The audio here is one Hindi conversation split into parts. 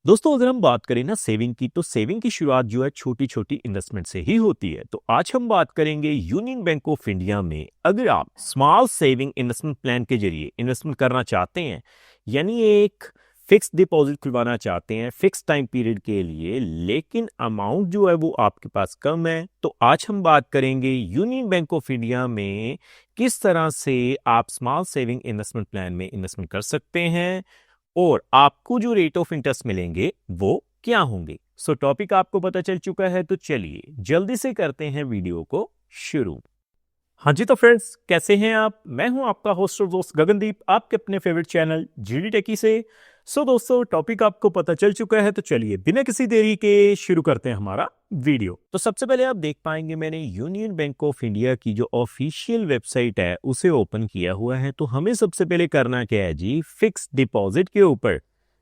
दोस्तों अगर हम बात करें ना सेविंग की तो सेविंग की शुरुआत जो है छोटी छोटी इन्वेस्टमेंट से ही होती है। तो आज हम बात करेंगे यूनियन बैंक ऑफ इंडिया में अगर आप स्मॉल सेविंग इन्वेस्टमेंट प्लान के जरिए इन्वेस्टमेंट करना चाहते हैं, यानी एक फिक्स डिपॉजिट खुलवाना चाहते हैं फिक्स टाइम पीरियड के लिए, लेकिन अमाउंट जो है वो आपके पास कम है, तो आज हम बात करेंगे यूनियन बैंक ऑफ इंडिया में किस तरह से आप स्मॉल सेविंग इन्वेस्टमेंट प्लान में इन्वेस्टमेंट कर सकते हैं और आपको जो रेट ऑफ इंटरेस्ट मिलेंगे वो क्या होंगे। सो टॉपिक आपको पता चल चुका है, तो चलिए जल्दी से करते हैं वीडियो को शुरू। हाँ जी, तो फ्रेंड्स कैसे हैं आप? मैं हूं आपका होस्ट और दोस्त गगनदीप, आपके अपने फेवरेट चैनल जीडी टेकी से। सो दोस्तों टॉपिक आपको पता चल चुका है, तो चलिए बिना किसी देरी के शुरू करते हैं हमारा वीडियो। तो सबसे पहले आप देख पाएंगे मैंने यूनियन बैंक ऑफ इंडिया की जो ऑफिशियल वेबसाइट है उसे ओपन किया हुआ है। तो हमें सबसे पहले करना क्या है जी, फिक्स डिपॉजिट के ऊपर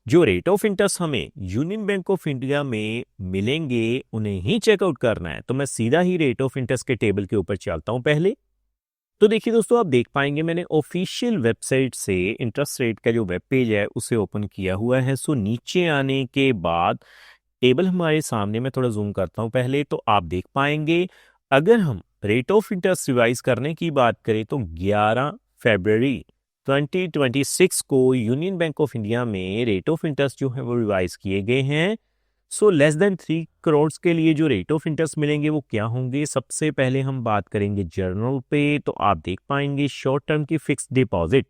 जो रेट ऑफ इंटरेस्ट हमें यूनियन बैंक ऑफ इंडिया में मिलेंगे उन्हें ही चेकआउट करना है। तो मैं सीधा ही रेट ऑफ इंटरेस्ट के टेबल के ऊपर चलता हूं पहले। तो देखिए दोस्तों, आप देख पाएंगे मैंने ऑफिशियल वेबसाइट से इंटरेस्ट रेट का जो वेब पेज है उसे ओपन किया हुआ है। सो नीचे आने के बाद टेबल हमारे सामने, मैं थोड़ा जूम करता हूं पहले, तो आप देख पाएंगे अगर हम रेट ऑफ इंटरेस्ट रिवाइज करने की बात करें तो 11 फरवरी 2026 को यूनियन बैंक ऑफ इंडिया में रेट ऑफ इंटरेस्ट जो है वो रिवाइज किए गए हैं। सो लेस देन 3 करोड़ के लिए जो रेट ऑफ इंटरेस्ट मिलेंगे वो क्या होंगे। सबसे पहले हम बात करेंगे जर्नल पे। तो आप देख पाएंगे शॉर्ट टर्म की फिक्स डिपॉजिट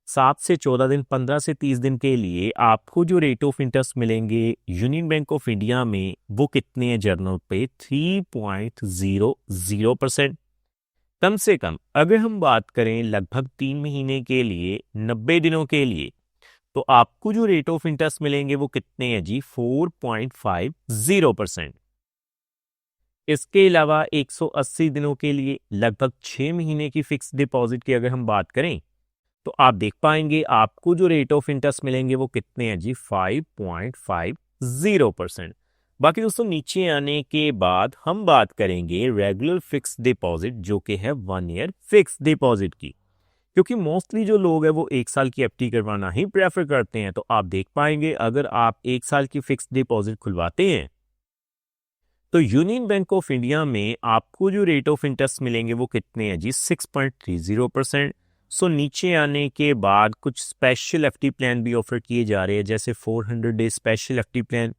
7 से 14 दिन, 15 से 30 दिन के लिए आपको जो रेट ऑफ इंटरेस्ट मिलेंगे यूनियन बैंक ऑफ इंडिया में वो कितने हैं जर्नल पे? 3.00%। कम से कम अगर हम बात करें लगभग 3 महीने के लिए, 90 दिनों के लिए, तो आपको जो रेट ऑफ इंटरेस्ट मिलेंगे वो कितने हैं जी? 4.50%। इसके अलावा 180 दिनों के लिए लगभग 6 महीने की फिक्स डिपॉजिट की अगर हम बात करें तो आप देख पाएंगे आपको जो रेट ऑफ इंटरेस्ट मिलेंगे वो कितने हैं जी? 5.50%। बाकी दोस्तों नीचे आने के बाद हम बात करेंगे रेगुलर फिक्स डिपॉजिट जो कि है 1 ईयर फिक्स डिपॉजिट की, क्योंकि मोस्टली जो लोग हैं वो 1 साल की एफडी करवाना ही प्रेफर करते हैं। तो आप देख पाएंगे अगर आप 1 साल की फिक्स डिपॉजिट खुलवाते हैं तो यूनियन बैंक ऑफ इंडिया में आपको जो रेट ऑफ इंटरेस्ट मिलेंगे वो कितने हैं जी? 6.30%। सो नीचे आने के बाद कुछ स्पेशल एफडी प्लान भी ऑफर किए जा रहे हैं, जैसे 400 डे स्पेशल एफडी प्लान।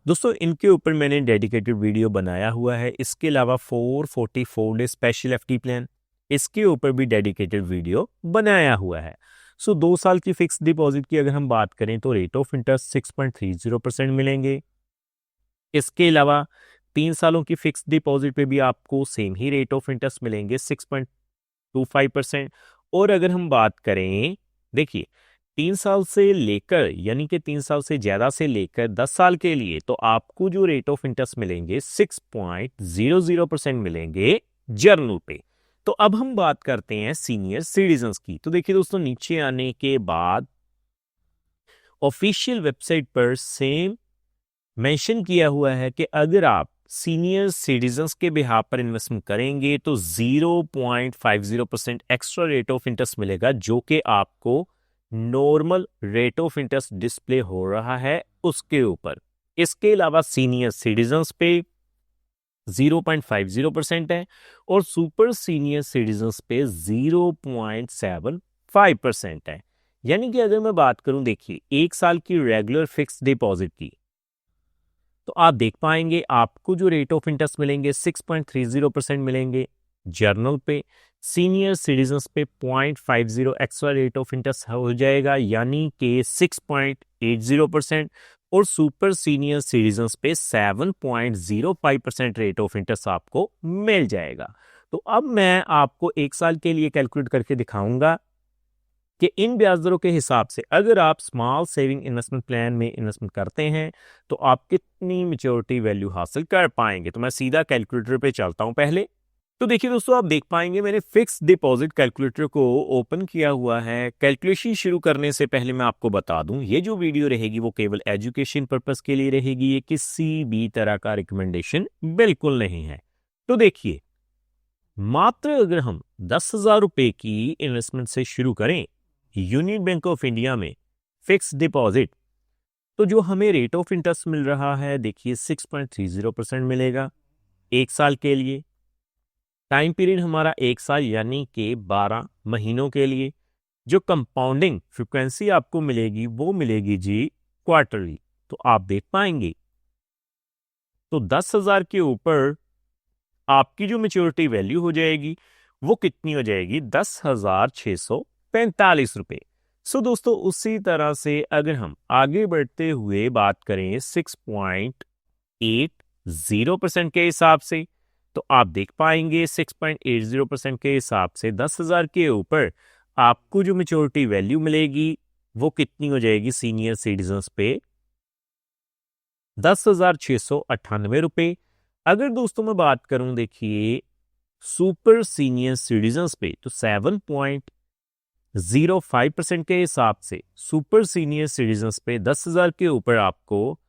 दोस्तों इनके ऊपर मैंने डेडिकेटेड वीडियो बनाया हुआ है। इसके अलावा 444 डे स्पेशल एफडी प्लान, इसके ऊपर भी डेडिकेटेड वीडियो बनाया हुआ है। सो 2 साल की फिक्स डिपॉजिट की अगर हम बात करें तो रेट ऑफ इंटरेस्ट 6.30% मिलेंगे। इसके अलावा 3 सालों की फिक्स डिपॉजिट पे भी आपको same he rate of interest मिलेंगे 6.25%। और अगर हम बात करें, देखिए 3 साल से लेकर, यानी कि 3 साल से ज्यादा से लेकर 10 साल के लिए, तो आपको जो रेट ऑफ इंटरेस्ट मिलेंगे 6.00% मिलेंगे जर्नल पे। तो अब हम बात करते हैं सीनियर सिटीजन्स की। तो देखिए दोस्तों नीचे आने के बाद ऑफिशियल वेबसाइट पर सेम मेंशन किया हुआ है कि अगर आप सीनियर सिटीजन्स के बिहाफ पर इन्वेस्टमेंट करेंगे तो 0.50% एक्स्ट्रा रेट ऑफ इंटरेस्ट मिलेगा, जो कि आपको normal rate of interest display हो रहा है उसके ऊपर। इसके अलावा सीनियर सिटीजन्स पे 0.50% है और सुपर सीनियर सिटीजन्स पे 0.75% है। यानी कि अगर मैं बात करूं, देखिए 1 साल की रेगुलर फिक्स डिपॉजिट की, तो आप देख पाएंगे आपको जो रेट ऑफ इंटरेस्ट मिलेंगे 6.30% मिलेंगे जर्नल पे। सीनियर सिटीजन्स पे 0.50 एक्स्ट्रा रेट ऑफ इंटरेस्ट हो जाएगा, यानी कि 6.80%। और सुपर सीनियर सिटीजन्स पे 7.05% रेट ऑफ इंटरेस्ट आपको मिल जाएगा। तो अब मैं आपको 1 साल के लिए कैलकुलेट करके दिखाऊंगा कि इन ब्याज दरों के हिसाब से अगर आप स्मॉल सेविंग इन्वेस्टमेंट प्लान में इन्वेस्टमेंट करते हैं तो आप कितनी मैच्योरिटी वैल्यू हासिल कर पाएंगे। तो मैं सीधा कैलकुलेटर पे चलता हूं पहले। तो देखिए दोस्तों, आप देख पाएंगे मैंने फिक्स डिपॉजिट कैलकुलेटर को ओपन किया हुआ है। कैलकुलेशन शुरू करने से पहले मैं आपको बता दूं, ये जो वीडियो रहेगी वो केवल एजुकेशन पर्पस के लिए रहेगी, ये किसी भी तरह का रिकमेंडेशन बिल्कुल नहीं है। तो देखिए, मात्र अगर हम 10,000 रुपए की इन्वेस्टमेंट से शुरू करें यूनियन बैंक ऑफ इंडिया में फिक्स डिपॉजिट, तो जो हमें रेट ऑफ इंटरेस्ट मिल रहा है देखिए 6.30% मिलेगा 1 साल के लिए। टाइम पीरियड हमारा 1 साल यानी कि 12 महीनों के लिए। जो कंपाउंडिंग फ्रिक्वेंसी आपको मिलेगी वो मिलेगी जी क्वार्टरली। तो आप देख पाएंगे तो 10,000 के ऊपर आपकी जो मेच्योरिटी वैल्यू हो जाएगी वो कितनी हो जाएगी 10,645 रुपए। सो दोस्तों उसी तरह से अगर हम आगे बढ़ते हुए बात करें 6.80% के हिसाब से तो आप देख पाएंगे 6.80% के हिसाब से 10,000 के ऊपर आपको जो मेच्योरिटी वैल्यू मिलेगी वो कितनी हो जाएगी सीनियर सिटीजन्स पे 10,698 रुपए। अगर दोस्तों मैं बात करूं देखिए सुपर सीनियर सिटीजन्स पे तो 7.05% के हिसाब से सुपर सीनियर सिटीजन्स पे 10,000 के ऊपर आपको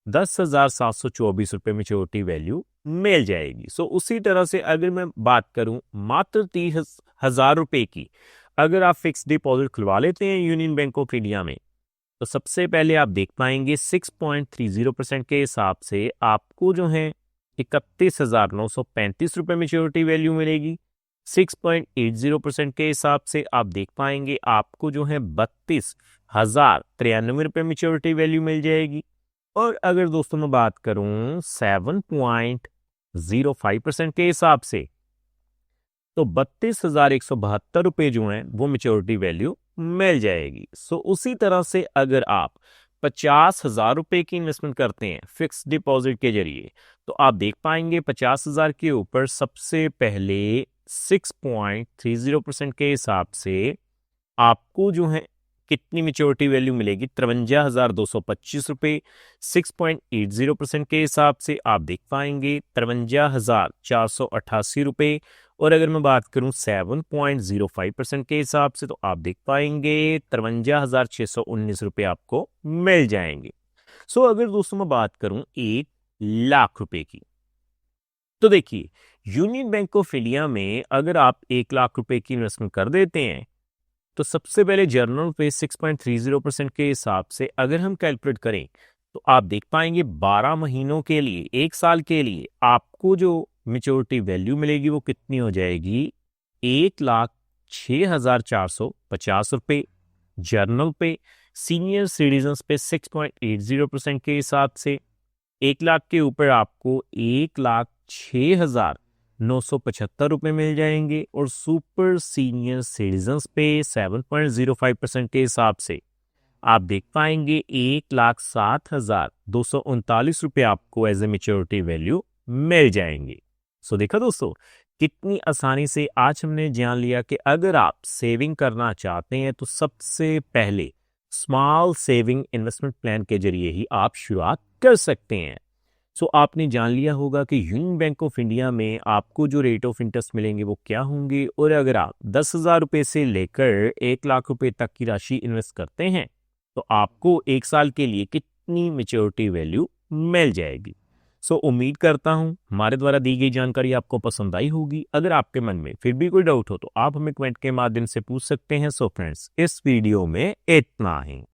10,724 रुपए मेच्योरिटी वैल्यू मिल जाएगी। सो उसी तरह से अगर मैं बात करूं मात्र 30,000 रुपए की अगर आप फिक्स डिपॉजिट खुलवा लेते हैं यूनियन बैंक ऑफ इंडिया में तो सबसे पहले आप देख पाएंगे 6.30% के हिसाब से आपको जो है 31,935 रुपए मेच्योरिटी वैल्यू मिलेगी। 6.80% के हिसाब से आप देख पाएंगे आपको जो है 32,093 रुपए मेच्योरिटी वैल्यू मिल जाएगी। और अगर दोस्तों मैं बात करूं 7.05% के हिसाब से तो 32,172 रुपए जो हैं वो मेच्योरिटी वैल्यू मिल जाएगी। सो उसी तरह से अगर आप 50,000 रुपए की इन्वेस्टमेंट करते हैं फिक्स डिपॉजिट के जरिए तो आप देख पाएंगे 50,000 के ऊपर सबसे पहले 6.30% के हिसाब से आपको जो है कितनी मेच्योरिटी वैल्यू मिलेगी 53,225 रुपए। 6.80% के हिसाब से आप देख पाएंगे 53,488 रुपए। और अगर मैं बात करूं 7.05% के हिसाब से तो आप देख पाएंगे 53,619 रुपए आपको मिल जाएंगे। सो अगर दोस्तों मैं बात करूं 1,00,000 रुपए की तो देखिए यूनियन बैंक ऑफ इंडिया में अगर आप 1,00,000 रुपए की इन्वेस्टमेंट कर देते हैं तो सबसे पहले जर्नल पे 6.30% के हिसाब से अगर हम कैलकुलेट करें तो आप देख पाएंगे 12 महीनों के लिए 1 साल के लिए आपको जो मेच्योरिटी वैल्यू मिलेगी वो कितनी हो जाएगी 1,06,450 रुपए। जर्नल पे सीनियर सिटीजन्स पे 6.80% के हिसाब से 1,00,000 के ऊपर आपको 1,06,975 रुपए मिल जाएंगे। और सुपर सीनियर सिटीजन्स पे 7.05% के हिसाब से आप देख पाएंगे 1,07,239 रुपए आपको एज ए मेच्योरिटी वैल्यू मिल जाएंगे। सो देखा दोस्तों कितनी आसानी से आज हमने जान लिया कि अगर आप सेविंग करना चाहते हैं तो सबसे पहले स्मॉल सेविंग इन्वेस्टमेंट प्लान के जरिए ही आप शुरुआत कर सकते हैं। सो आपने जान लिया होगा कि यूनियन बैंक ऑफ इंडिया में आपको जो रेट ऑफ इंटरेस्ट मिलेंगे वो क्या होंगे। और अगर आप 10,000 रुपए से लेकर 1,00,000 रुपए तक की राशि इन्वेस्ट करते हैं तो आपको 1 साल के लिए कितनी मेच्योरिटी वैल्यू मिल जाएगी। सो उम्मीद करता हूं हमारे द्वारा दी गई जानकारी आपको पसंद आई होगी। अगर आपके मन में फिर भी कोई डाउट हो तो आप हमें कमेंट के माध्यम से पूछ सकते हैं। सो फ्रेंड्स इस वीडियो में इतना ही।